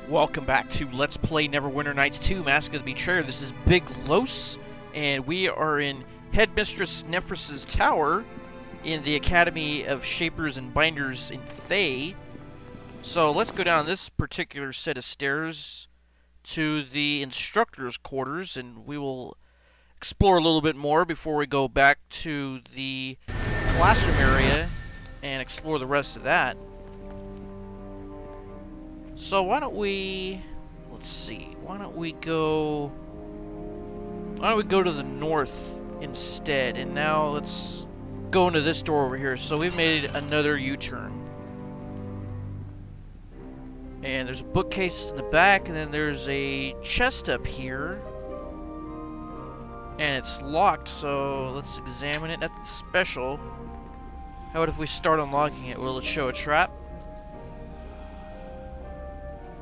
Welcome back to Let's Play Neverwinter Nights 2, Mask of the Betrayer. This is Big Los, and we are in Headmistress Nefris' tower in the Academy of Shapers and Binders in Thay. So let's go down this particular set of stairs to the Instructor's quarters, and we will explore a little bit more before we go back to the classroom area and explore the rest of that. So why don't we, let's see, why don't we go to the north instead, and now let's go into this door over here. So we've made another U-turn. And there's a bookcase in the back, and then there's a chest up here. And it's locked, so let's examine it. Nothing special. How about if we start unlocking it? Will it show a trap?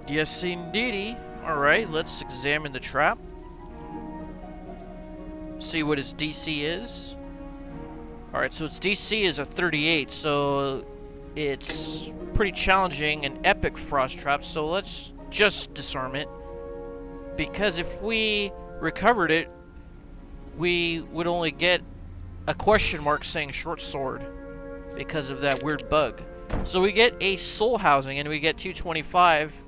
Yes, indeedy. Alright, let's examine the trap. See what its DC is. Alright, so its DC is a 38, so it's pretty challenging and epic frost trap, so let's just disarm it. Because if we recovered it, we would only get a question mark saying short sword because of that weird bug. So we get a soul housing, and we get 225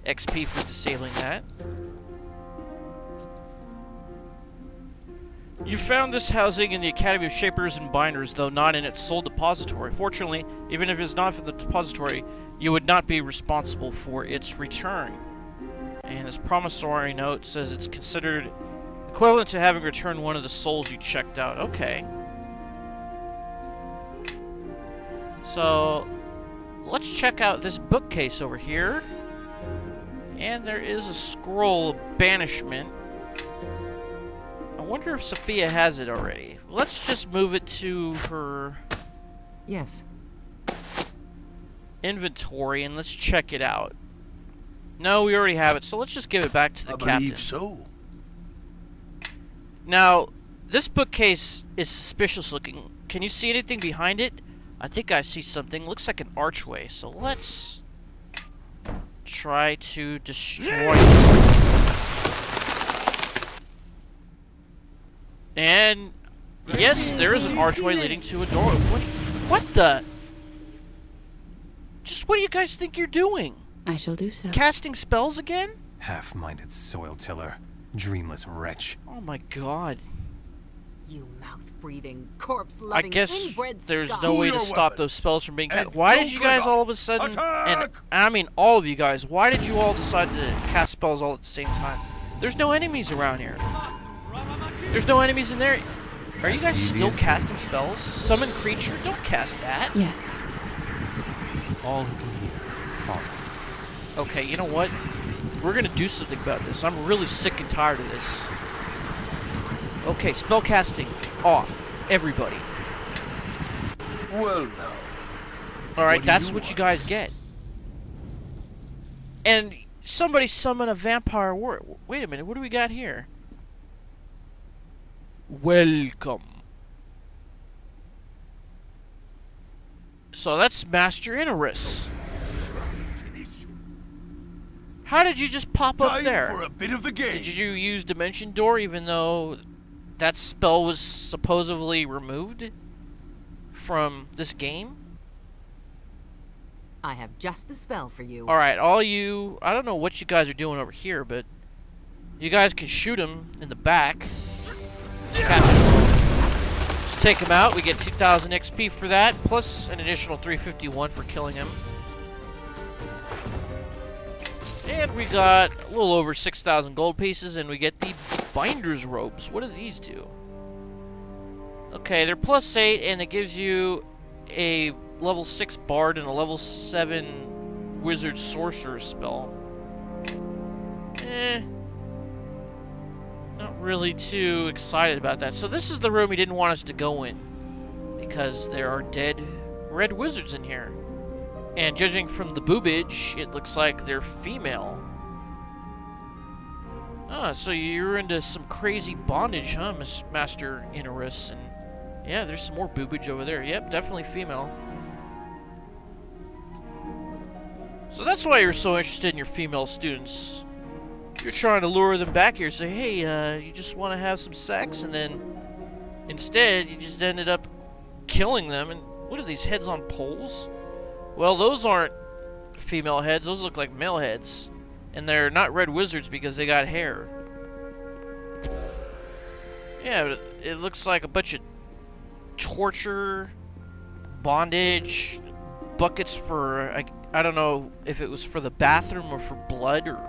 XP for disabling that. You found this housing in the Academy of Shapers and Binders, though not in its soul depository. Fortunately, even if it's not for the depository, you would not be responsible for its return. And this promissory note says it's considered equivalent to having returned one of the souls you checked out. Okay. So, let's check out this bookcase over here. And there is a scroll of banishment. I wonder if Sophia has it already. Let's just move it to her... Yes. ...inventory, and let's check it out. No, we already have it, so let's just give it back to the captain. I believe so. Now, this bookcase is suspicious looking. Can you see anything behind it? I think I see something. Looks like an archway, so let's try to destroy it. And yes, there is an archway leading to a door. What the? Just what do you guys think you're doing? I shall do so. Casting spells again? Half-minded soil tiller, dreamless wretch. Oh my god. You mouth-breathing, corpse-loving, I guess inbred there's scum. no way to stop those spells from being cast. Why did you guys all of a sudden, and I mean all of you guys, why did you all decide to cast spells all at the same time? There's no enemies around here. There's no enemies in there. Are you guys still casting spells? Summon creature? Don't cast that. Yes. All who can hear, follow. Okay, you know what? We're gonna do something about this. I'm really sick and tired of this. Okay, spell casting off. Everybody. Well now. Alright, that's what you guys get. And somebody summon a vampire warrior. Wait a minute, what do we got here? Welcome. So that's Master Inarus. How did you just pop up there? For a bit of the game. Did you use Dimension Door even though that spell was supposedly removed from this game? I have just the spell for you. Alright, all you... I don't know what you guys are doing over here, but you guys can shoot him in the back. Just take him out. We get 2,000 XP for that, plus an additional 351 for killing him. And we got a little over 6,000 gold pieces, and we get the Binder's Robes. What do these do? Okay, they're plus 8, and it gives you a level 6 Bard and a level 7 Wizard Sorcerer spell. Not really too excited about that. So this is the room he didn't want us to go in, because there are dead red wizards in here. And judging from the boobage, it looks like they're female. Ah, so you're into some crazy bondage, huh, Master Inarus? And yeah, there's some more boobage over there. Yep, definitely female. So that's why you're so interested in your female students. You're trying to lure them back here, say, hey, you just want to have some sex, and then instead you just ended up killing them. And what are these heads on poles? Well, those aren't female heads, those look like male heads. And they're not red wizards because they got hair. Yeah, it looks like a bunch of torture, bondage, buckets for, I don't know if it was for the bathroom or for blood or...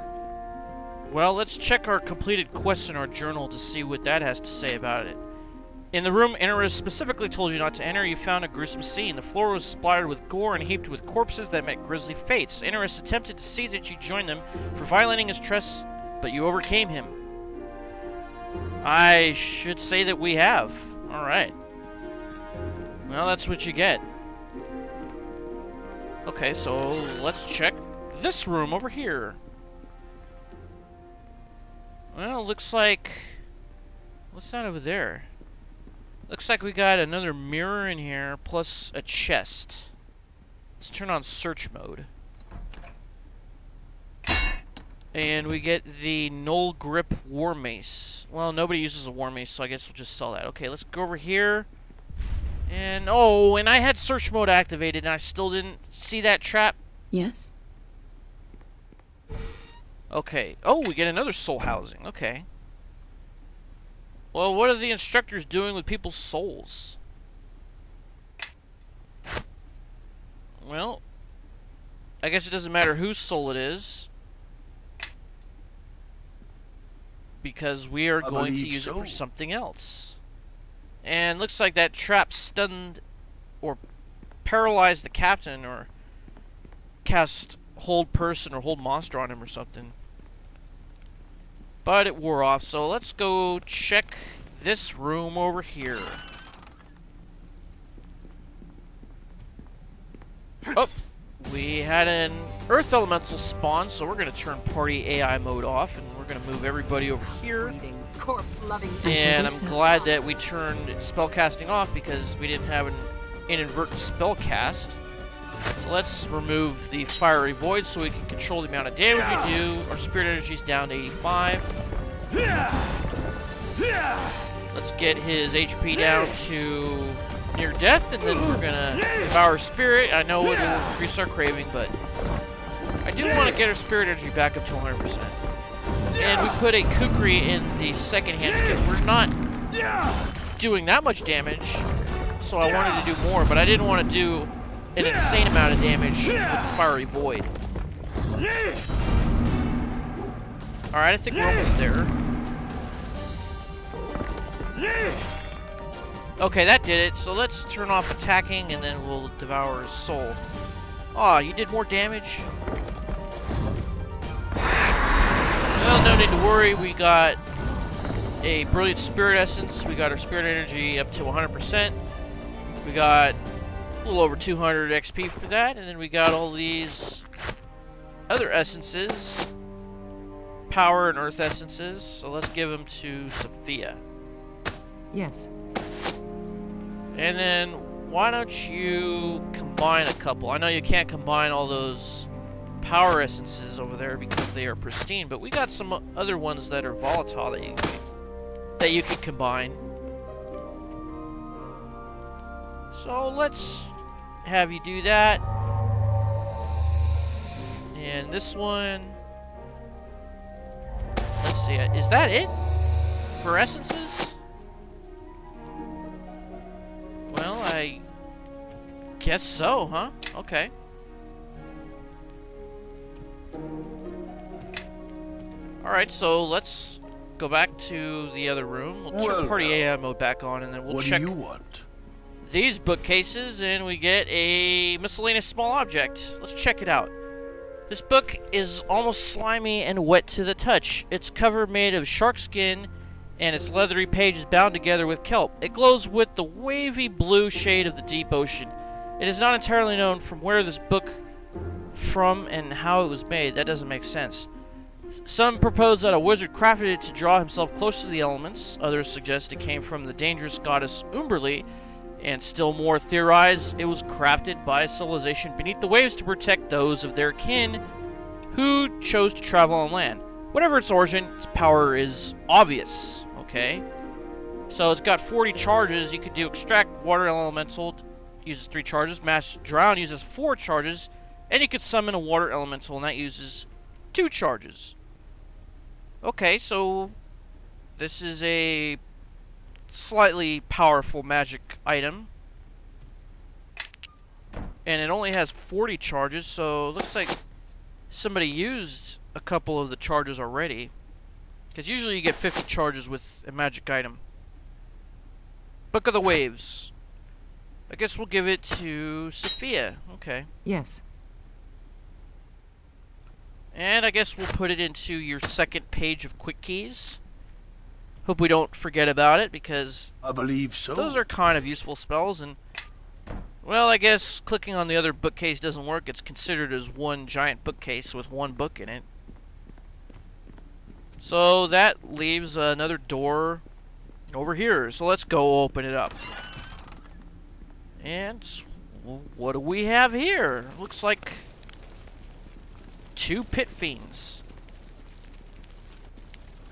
Well, let's check our completed quests in our journal to see what that has to say about it. In the room Inarus specifically told you not to enter, you found a gruesome scene. The floor was splattered with gore and heaped with corpses that met grisly fates. Inarus attempted to see that you joined them for violating his trust, but you overcame him. I should say that we have. Alright. Well, that's what you get. Okay, so let's check this room over here. Well, looks like... What's that over there? Looks like we got another mirror in here, plus a chest. Let's turn on search mode. And we get the Null Grip War Mace. Well, nobody uses a War Mace, so I guess we'll just sell that. Okay, let's go over here. And, oh, and I had search mode activated, and I still didn't see that trap. Yes? Okay. Oh, we get another soul housing. Okay. Well, what are the instructors doing with people's souls? Well, I guess it doesn't matter whose soul it is, because we are going to use it for something else. And looks like that trap stunned or paralyzed the captain, or cast hold person or hold monster on him or something. But it wore off, so let's go check this room over here. Oh, we had an earth elemental spawn, so we're going to turn party AI mode off, and we're going to move everybody over here. And I'm glad that we turned spellcasting off, because we didn't have an inadvertent spell cast. So let's remove the fiery void so we can control the amount of damage we do. Our spirit energy is down to 85. Let's get his HP down to near death, and then we're gonna devour spirit. I know it will increase our craving, but I do want to get our spirit energy back up to 100%. And we put a kukri in the second hand because we're not doing that much damage, so I wanted to do more, but I didn't want to do an insane amount of damage with the fiery void. Alright, I think we're almost there. Okay, that did it. So let's turn off attacking, and then we'll devour his soul. Aw, you did more damage? Well, no need to worry. We got a brilliant spirit essence. We got our spirit energy up to 100%. We got a little over 200 XP for that, and then we got all these other essences, power and earth essences. So let's give them to Sophia. Yes. And then why don't you combine a couple? I know you can't combine all those power essences over there because they are pristine, but we got some other ones that are volatile that you can combine. So let's have you do that. And this one, let's see, is that it for essences? Well, I guess so, huh? Okay. Alright, so let's go back to the other room. We'll turn party AI mode back on, and then we'll check these bookcases, and we get a miscellaneous small object. Let's check it out. This book is almost slimy and wet to the touch. Its cover made of shark skin, and its leathery page is bound together with kelp. It glows with the wavy blue shade of the deep ocean. It is not entirely known from where this book from and how it was made. That doesn't make sense. Some propose that a wizard crafted it to draw himself close to the elements. Others suggest it came from the dangerous goddess Umberly, And still more theorize it was crafted by a civilization beneath the waves to protect those of their kin who chose to travel on land. Whatever its origin, its power is obvious, okay? So it's got 40 charges. You could do Extract Water Elemental, uses 3 charges. Master Drown uses 4 charges. And you could summon a Water Elemental, and that uses 2 charges. Okay, so this is a slightly powerful magic item. And it only has 40 charges, so it looks like somebody used a couple of the charges already. Because usually you get 50 charges with a magic item. Book of the Waves. I guess we'll give it to Sophia. Okay. Yes. And I guess we'll put it into your second page of quick keys. Hope we don't forget about it, because I believe so. those are kind of useful spells. And, well, I guess clicking on the other bookcase doesn't work. It's considered as one giant bookcase with one book in it. So that leaves another door over here. So let's go open it up. And what do we have here? Looks like 2 pit fiends.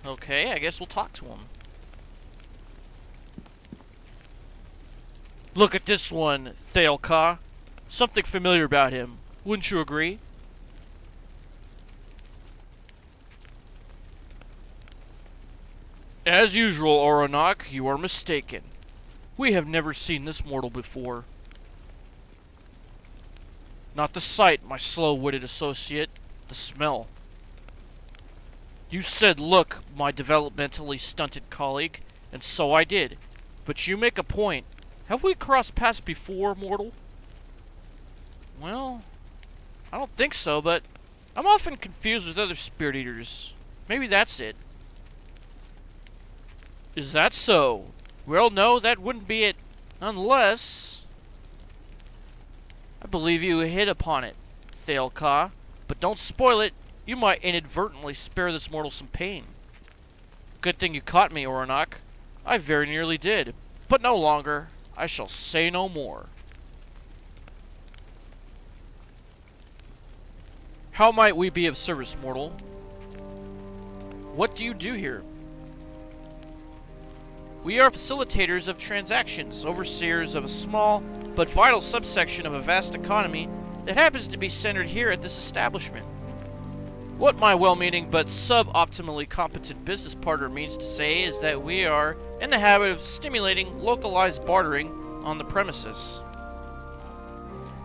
Okay, I guess we'll talk to him. Look at this one, thael-ka. Something familiar about him. Wouldn't you agree? As usual, Oronak, you are mistaken. We have never seen this mortal before. Not the sight, my slow-witted associate. The smell. You said, look, my developmentally stunted colleague, and so I did. But you make a point. Have we crossed paths before, mortal? Well, I don't think so, but I'm often confused with other spirit eaters. Maybe that's it. Is that so? Well, no, that wouldn't be it. Unless... I believe you hit upon it, thael-ka. But don't spoil it. You might inadvertently spare this mortal some pain. Good thing you caught me, Oronak. I very nearly did. But no longer. I shall say no more. How might we be of service, mortal? What do you do here? We are facilitators of transactions, overseers of a small but vital subsection of a vast economy that happens to be centered here at this establishment. What my well-meaning but suboptimally competent business partner means to say is that we are in the habit of stimulating localized bartering on the premises.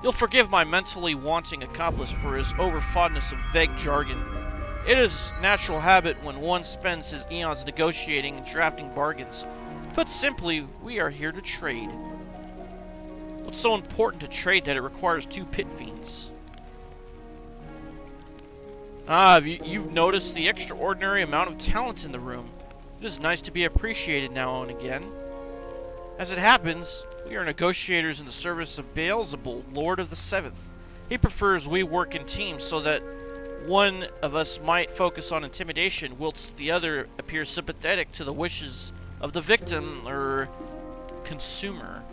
You'll forgive my mentally wanting accomplice for his over-fondness of vague jargon. It is natural habit when one spends his eons negotiating and drafting bargains. Put simply, we are here to trade. What's so important to trade that it requires 2 pit fiends? You've noticed the extraordinary amount of talent in the room. It is nice to be appreciated now and again. As it happens, we are negotiators in the service of Beelzebul, Lord of the Seventh. He prefers we work in teams so that one of us might focus on intimidation, whilst the other appears sympathetic to the wishes of the victim or consumer.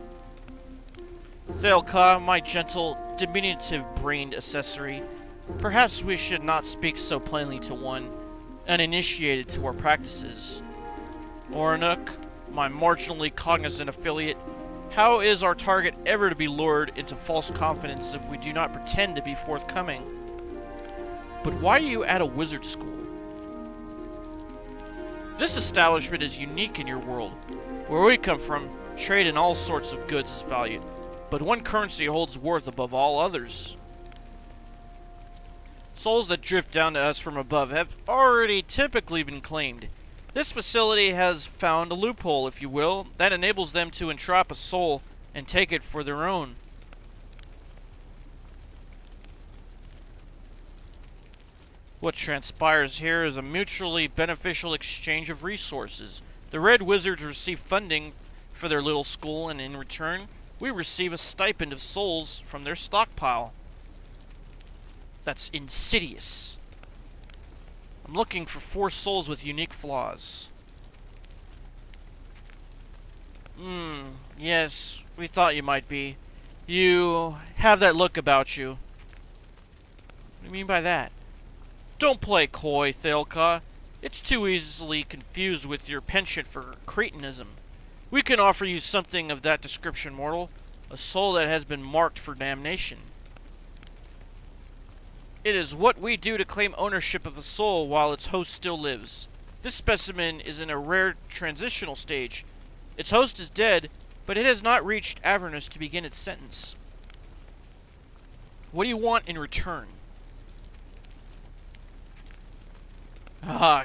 Thael-ka, my gentle, diminutive-brained accessory, perhaps we should not speak so plainly to one uninitiated to our practices. Oronak, my marginally cognizant affiliate, how is our target ever to be lured into false confidence if we do not pretend to be forthcoming? But why are you at a wizard school? This establishment is unique in your world. Where we come from, trade in all sorts of goods is valued, but one currency holds worth above all others. Souls that drift down to us from above have already typically been claimed. This facility has found a loophole, if you will, that enables them to entrap a soul and take it for their own. What transpires here is a mutually beneficial exchange of resources. The Red Wizards receive funding for their little school, and in return, we receive a stipend of souls from their stockpile. That's insidious. I'm looking for 4 souls with unique flaws. Yes, we thought you might be. You have that look about you. What do you mean by that? Don't play coy, thael-ka. It's too easily confused with your penchant for cretinism. We can offer you something of that description, mortal. A soul that has been marked for damnation. It is what we do to claim ownership of the soul while its host still lives. This specimen is in a rare transitional stage. Its host is dead, but it has not reached Avernus to begin its sentence. What do you want in return?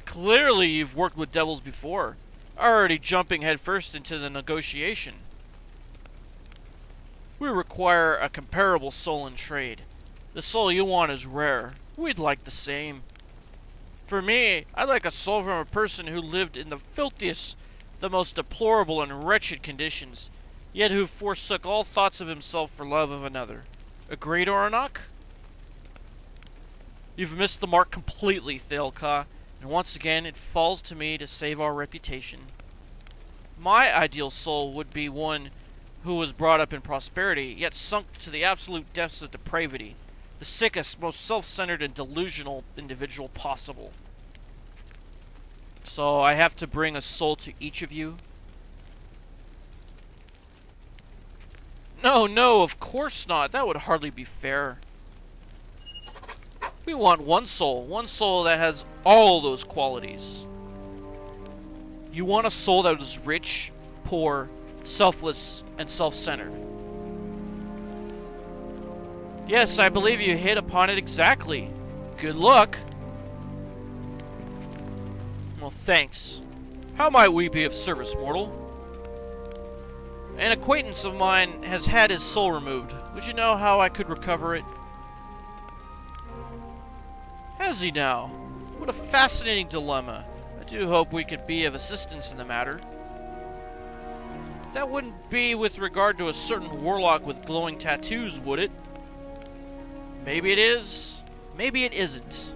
Clearly you've worked with devils before, already jumping headfirst into the negotiation. We require a comparable soul in trade. The soul you want is rare. We'd like the same. For me, I'd like a soul from a person who lived in the filthiest, the most deplorable and wretched conditions, yet who forsook all thoughts of himself for love of another. Agreed, Oronok? You've missed the mark completely, thael-ka, and once again it falls to me to save our reputation. My ideal soul would be one who was brought up in prosperity, yet sunk to the absolute depths of depravity, the sickest, most self-centered and delusional individual possible. So I have to bring a soul to each of you? No, of course not. That would hardly be fair. We want one soul that has all those qualities. You want a soul that is rich, poor, selfless, and self-centered. Yes, I believe you hit upon it exactly. Good luck. Well, thanks. How might we be of service, mortal? An acquaintance of mine has had his soul removed. Would you know how I could recover it? Has he now? What a fascinating dilemma. I do hope we could be of assistance in the matter. That wouldn't be with regard to a certain warlock with glowing tattoos, would it? Maybe it is. Maybe it isn't.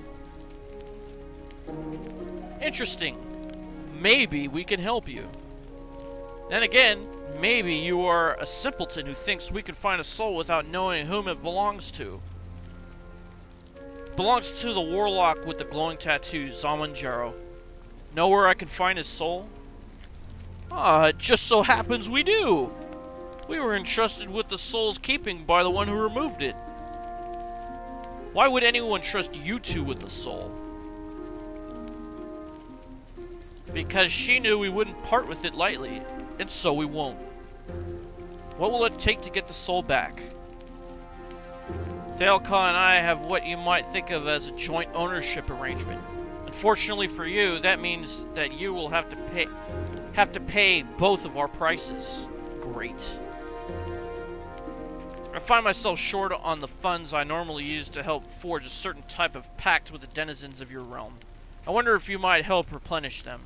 Interesting. Maybe we can help you. Then again, maybe you are a simpleton who thinks we can find a soul without knowing whom it belongs to. It belongs to the warlock with the glowing tattoos, Ammon Jerro. Know where I can find his soul? It just so happens we do. We were entrusted with the soul's keeping by the one who removed it. Why would anyone trust you two with the soul? Because she knew we wouldn't part with it lightly, and so we won't. What will it take to get the soul back? Thael-ka and I have what you might think of as a joint ownership arrangement. Unfortunately for you, that means that you will have to pay both of our prices. Great. I find myself short on the funds I normally use to help forge a certain type of pact with the denizens of your realm. I wonder if you might help replenish them.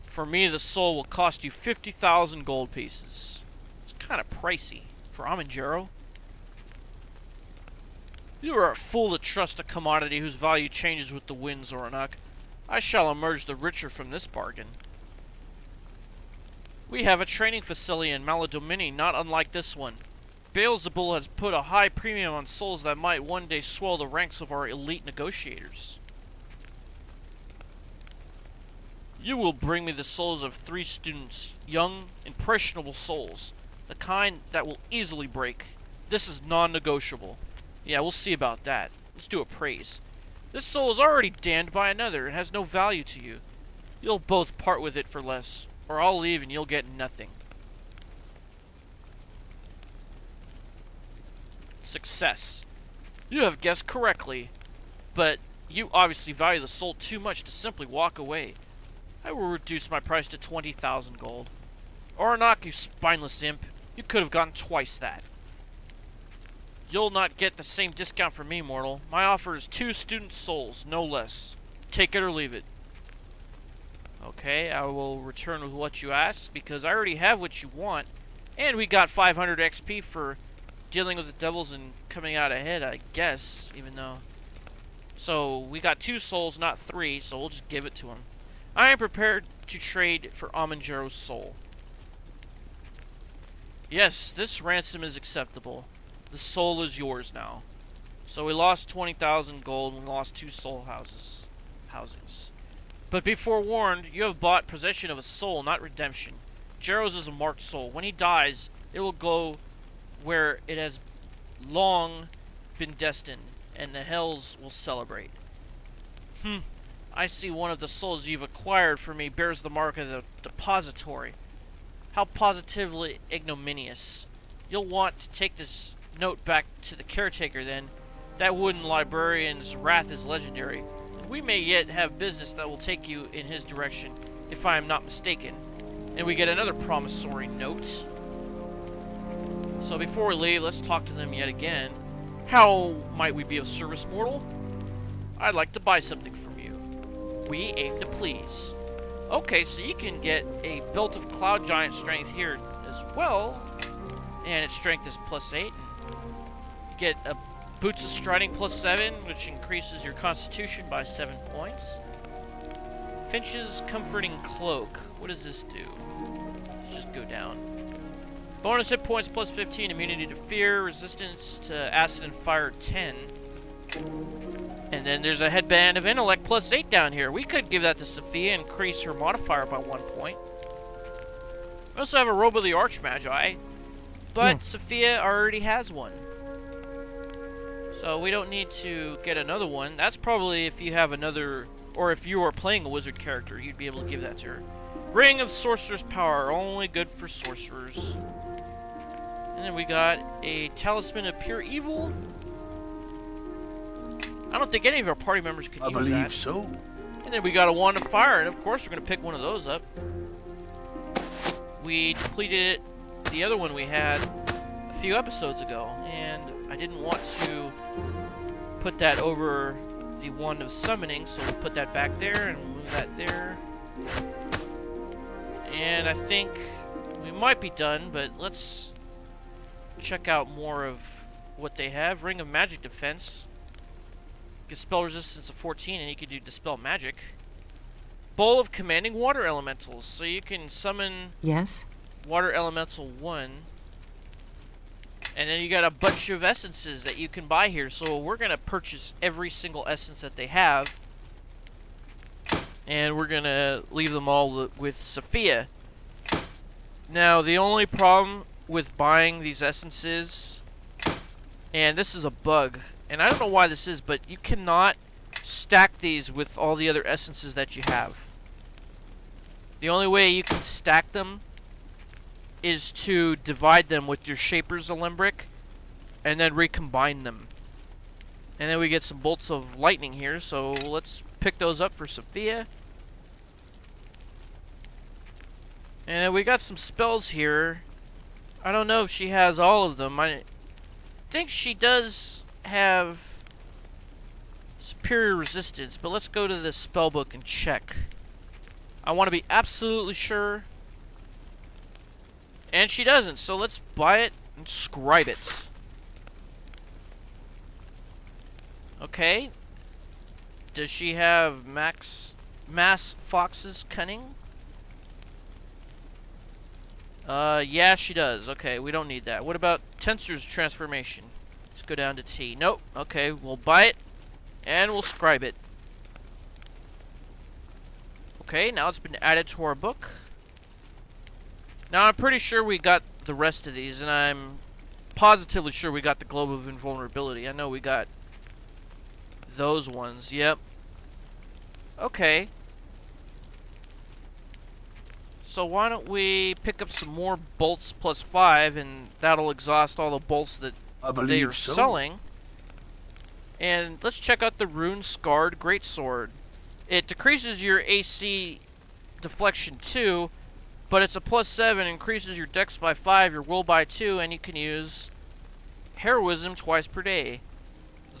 For me, the soul will cost you 50,000 gold pieces. It's kind of pricey for Ammon Jerro. You are a fool to trust a commodity whose value changes with the winds, Oronok. I shall emerge the richer from this bargain. We have a training facility in Maladomini not unlike this one. Beelzebul has put a high premium on souls that might one day swell the ranks of our elite negotiators. You will bring me the souls of 3 students, young, impressionable souls, the kind that will easily break. This is non-negotiable. Yeah, we'll see about that. Let's do a praise. This soul is already damned by another and has no value to you. You'll both part with it for less, or I'll leave and you'll get nothing. Success. You have guessed correctly, but you obviously value the soul too much to simply walk away. I will reduce my price to 20,000 gold. Oronok, you spineless imp. You could have gotten twice that. You'll not get the same discount from me, mortal. My offer is 2 student souls, no less. Take it or leave it. Okay, I will return with what you asked, because I already have what you want. And we got 500 XP for dealing with the devils and coming out ahead, I guess, even though... So, we got 2 souls, not 3, so we'll just give it to him. I am prepared to trade for Ammon Jerro's soul. Yes, this ransom is acceptable. The soul is yours now. So we lost 20,000 gold and we lost 2 soul housings. But be forewarned, you have bought possession of a soul, not redemption. Jerro's is a marked soul. When he dies, it will go where it has long been destined, and the hells will celebrate. I see one of the souls you've acquired for me bears the mark of the depository. How positively ignominious. You'll want to take this note back to the caretaker then. That wooden librarian's wrath is legendary, and we may yet have business that will take you in his direction, if I am not mistaken. And we get another promissory note. So before we leave, let's talk to them yet again. How might we be of service, mortal? I'd like to buy something from you. We aim to please. Okay, so you can get a belt of cloud giant strength here as well. And its strength is +8. You get a boots of striding +7, which increases your constitution by 7 points. Finch's comforting cloak. What does this do? Let's just go down. Bonus hit points +15, immunity to fear, resistance to acid and fire 10. And then there's a headband of intellect +8 down here. We could give that to Sophia and increase her modifier by 1 point. We also have a robe of the Archmagi, but Yes. Sophia already has one. So we don't need to get another one. That's probably if you have another, or if you are playing a wizard character, you'd be able to give that to her. Ring of Sorcerer's Power, only good for sorcerers. And then we got a Talisman of Pure Evil. I don't think any of our party members could use that. I believe so. And then we got a Wand of Fire, and of course we're going to pick one of those up. We depleted the other one we had a few episodes ago, and I didn't want to put that over the Wand of Summoning, so we'll put that back there and move that there. And I think we might be done, but let's check out more of what they have. Ring of Magic Defense. Gives spell resistance of 14, and you can do Dispel Magic. Bowl of Commanding Water Elementals. So you can summon Yes? Water Elemental 1. And then you got a bunch of essences that you can buy here. So we're going to purchase every single essence that they have. And we're going to leave them all with Sophia. Now, the only problem with buying these essences, and this is a bug, and I don't know why this is, but you cannot stack these with all the other essences that you have. The only way you can stack them is to divide them with your Shaper's Alembic and then recombine them. And then we get some bolts of lightning here, so let's pick those up for Sophia. And then we got some spells here. I don't know if she has all of them. I think she does have superior resistance, but let's go to the spell book and check. I want to be absolutely sure. And she doesn't, so let's buy it and scribe it. Okay. Does she have Mass Fox's Cunning? Yeah, she does. Okay, we don't need that. What about Tensor's Transformation? Let's go down to T. Nope. Okay, we'll buy it, and we'll scribe it. Okay, now it's been added to our book. Now, I'm pretty sure we got the rest of these, and I'm positively sure we got the Globe of Invulnerability. I know we got those ones. Yep. Okay. So why don't we pick up some more bolts +5, and that'll exhaust all the bolts that they are selling. And let's check out the Rune Scarred Greatsword. It decreases your AC deflection 2, but it's a +7, increases your dex by 5, your will by 2, and you can use heroism twice per day.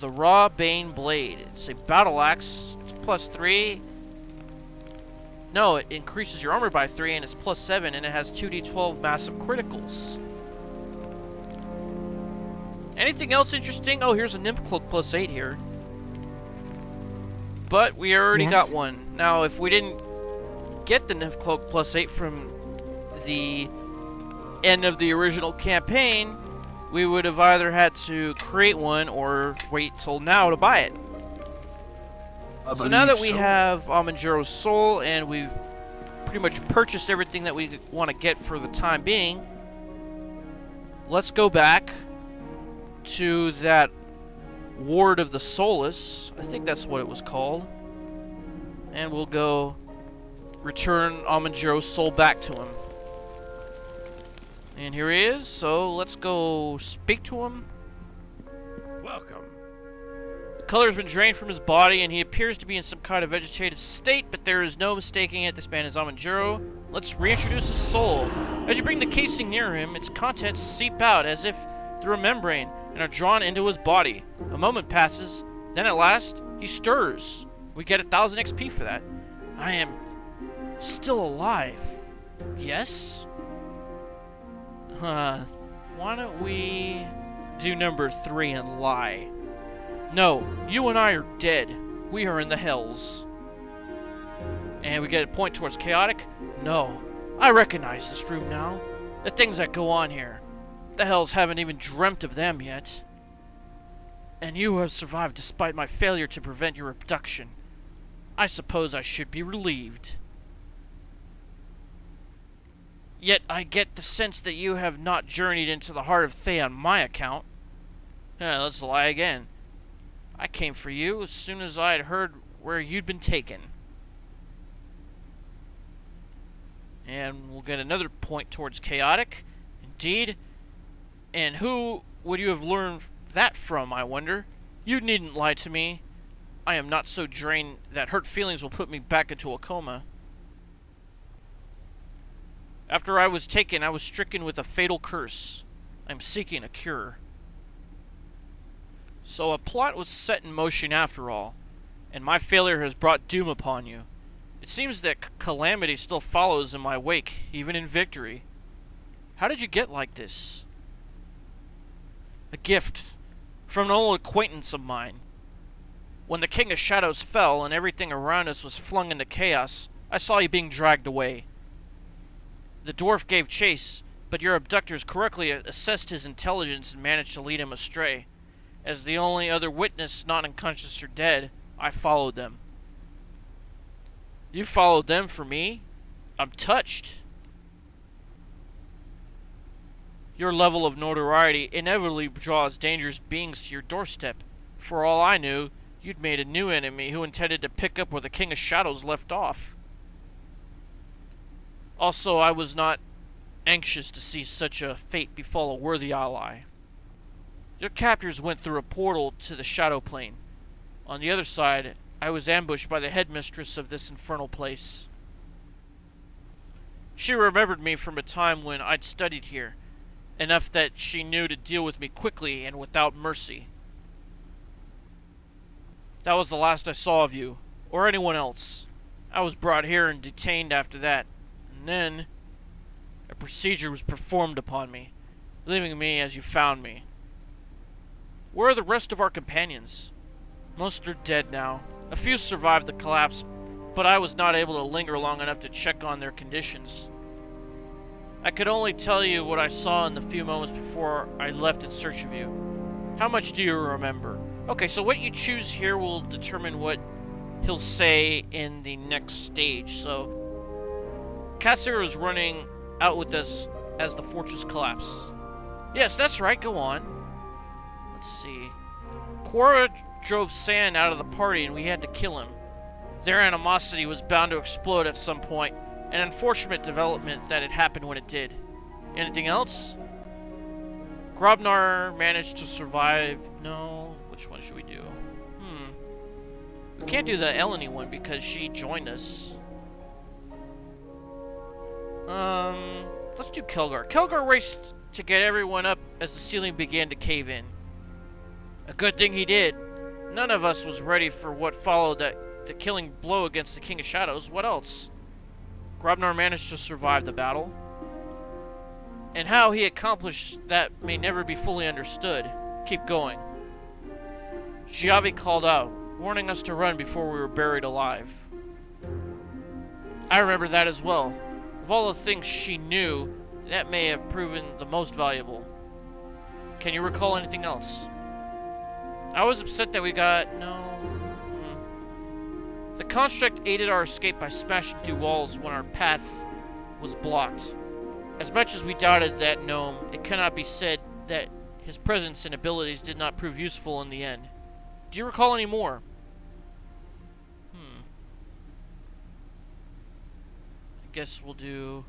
The Raw Bane Blade. It's a battle axe. It's +3. No, it increases your armor by 3, and it's +7, and it has 2d12 massive criticals. Anything else interesting? Oh, here's a Nymph Cloak +8 here. But we already got one. Now, if we didn't get the Nif Cloak +8 from the end of the original campaign, we would have either had to create one or wait till now to buy it. So now that we have Ammon Jerro's soul and we've pretty much purchased everything that we want to get for the time being, let's go back to that Ward of the Soulless. I think that's what it was called. And we'll go return Ammon Jerro's soul back to him. And here he is, so let's go speak to him. Welcome. The color has been drained from his body, and he appears to be in some kind of vegetative state, but there is no mistaking it. This man is Ammon Jerro. Let's reintroduce his soul. As you bring the casing near him, its contents seep out as if through a membrane and are drawn into his body. A moment passes, then at last, he stirs. We get 1,000 XP for that. I am still alive. Yes? Why don't we do number 3 and lie? No, you and I are dead. We are in the hells. And we get a point towards chaotic. No, I recognize this room now. The things that go on here. The hells haven't even dreamt of them yet. And you have survived despite my failure to prevent your abduction. I suppose I should be relieved. Yet I get the sense that you have not journeyed into the heart of Thay on my account. Let's lie again. I came for you as soon as I had heard where you'd been taken. And we'll get another point towards chaotic. Indeed. And who would you have learned that from, I wonder? You needn't lie to me. I am not so drained that hurt feelings will put me back into a coma. After I was taken, I was stricken with a fatal curse. I'm seeking a cure. So a plot was set in motion after all, and my failure has brought doom upon you. It seems that calamity still follows in my wake, even in victory. How did you get like this? A gift from an old acquaintance of mine. When the King of Shadows fell and everything around us was flung into chaos, I saw you being dragged away. The dwarf gave chase, but your abductors correctly assessed his intelligence and managed to lead him astray. As the only other witness not unconscious or dead, I followed them. You followed them for me? I'm touched. Your level of notoriety inevitably draws dangerous beings to your doorstep. For all I knew, you'd made a new enemy who intended to pick up where the King of Shadows left off. Also, I was not anxious to see such a fate befall a worthy ally. Your captors went through a portal to the Shadow Plane. On the other side, I was ambushed by the headmistress of this infernal place. She remembered me from a time when I'd studied here, enough that she knew to deal with me quickly and without mercy. That was the last I saw of you, or anyone else. I was brought here and detained after that, and then a procedure was performed upon me, leaving me as you found me. Where are the rest of our companions? Most are dead now. A few survived the collapse, but I was not able to linger long enough to check on their conditions. I could only tell you what I saw in the few moments before I left in search of you. How much do you remember? Okay, so what you choose here will determine what he'll say in the next stage. So, Cassir is running out with us as the fortress collapsed. Yes, that's right, go on. Let's see. Quora drove Sand out of the party and we had to kill him. Their animosity was bound to explode at some point. An unfortunate development that it happened when it did. Anything else? Grobnar managed to survive. No. Which one should we do? We can't do the Eleni one because she joined us. Let's do Kelgar. Kelgar raced to get everyone up as the ceiling began to cave in. A good thing he did. None of us was ready for what followed the killing blow against the King of Shadows. What else? Grobnar managed to survive the battle. And how he accomplished that may never be fully understood. Keep going. Giavi called out, warning us to run before we were buried alive. I remember that as well. Of all the things she knew, that may have proven the most valuable. Can you recall anything else? I was upset that we got... no... The construct aided our escape by smashing through walls when our path was blocked. As much as we doubted that gnome, it cannot be said that his presence and abilities did not prove useful in the end. Do you recall any more? I guess we'll do...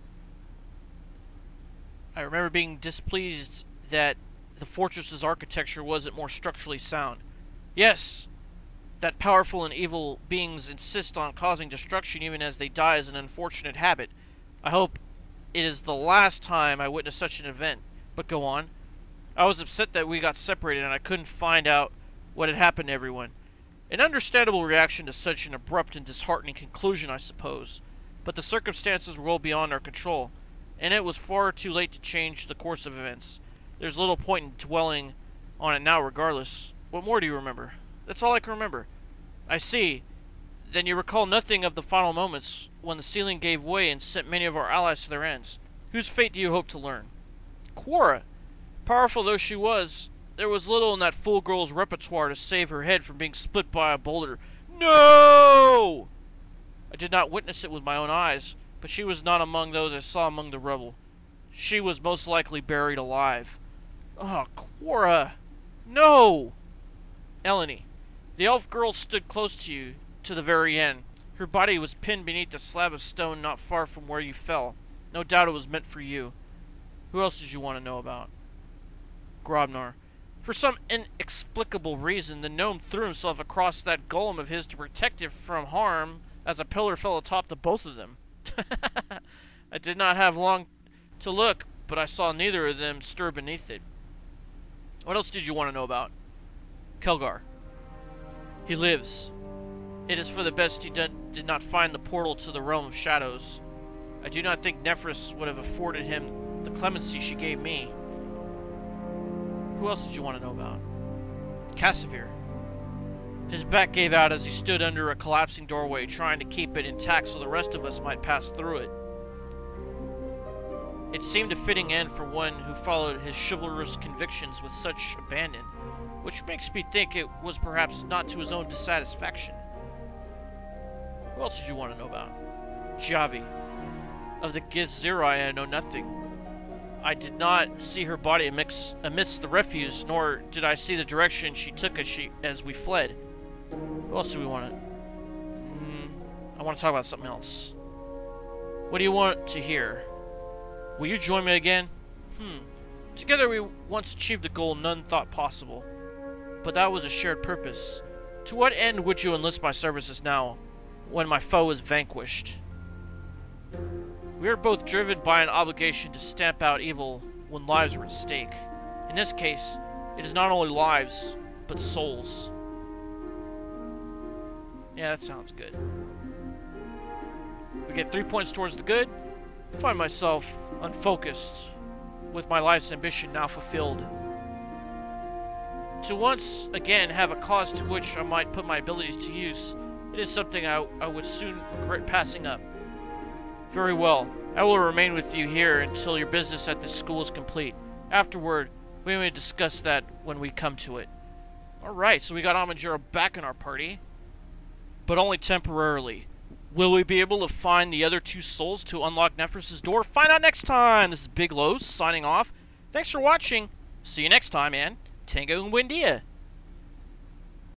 I remember being displeased that the fortress's architecture wasn't more structurally sound. Yes! That powerful and evil beings insist on causing destruction even as they die is an unfortunate habit. I hope it is the last time I witness such an event. But go on. I was upset that we got separated and I couldn't find out what had happened to everyone. An understandable reaction to such an abrupt and disheartening conclusion, I suppose. But the circumstances were well beyond our control, and it was far too late to change the course of events. There's little point in dwelling on it now regardless. What more do you remember? That's all I can remember. I see. Then you recall nothing of the final moments when the ceiling gave way and sent many of our allies to their ends. Whose fate do you hope to learn? Quora. Powerful though she was, there was little in that fool girl's repertoire to save her head from being split by a boulder. No! I did not witness it with my own eyes, but she was not among those I saw among the rubble. She was most likely buried alive. Oh, Quora! No! Eleni. The elf girl stood close to you, to the very end. Her body was pinned beneath a slab of stone not far from where you fell. No doubt it was meant for you. Who else did you want to know about? Grobnar. For some inexplicable reason, the gnome threw himself across that golem of his to protect it from harm as a pillar fell atop the both of them. I did not have long to look, but I saw neither of them stir beneath it. What else did you want to know about? Kelgar. He lives. It is for the best he did not find the portal to the realm of shadows. I do not think Nefris would have afforded him the clemency she gave me. Who else did you want to know about? Cassavir. His back gave out as he stood under a collapsing doorway, trying to keep it intact so the rest of us might pass through it. It seemed a fitting end for one who followed his chivalrous convictions with such abandon, which makes me think it was perhaps not to his own dissatisfaction. Who else did you want to know about? Javi. Of the Githzerai I know nothing. I did not see her body amidst the refuse, nor did I see the direction she took as we fled. Who else do we want to... I want to talk about something else. What do you want to hear? Will you join me again? Together we once achieved a goal none thought possible. But that was a shared purpose. To what end would you enlist my services now, when my foe is vanquished? We are both driven by an obligation to stamp out evil when lives are at stake. In this case, it is not only lives, but souls. Yeah, that sounds good. We get 3 points towards the good. I find myself unfocused, with my life's ambition now fulfilled. To once again have a cause to which I might put my abilities to use, it is something I would soon regret passing up. Very well. I will remain with you here until your business at this school is complete. Afterward, we may discuss that when we come to it. Alright, so we got Ammon Jerro back in our party, but only temporarily. Will we be able to find the other two souls to unlock Nefris' door? Find out next time! This is Big Los signing off. Thanks for watching. See you next time, and Tango and Windia.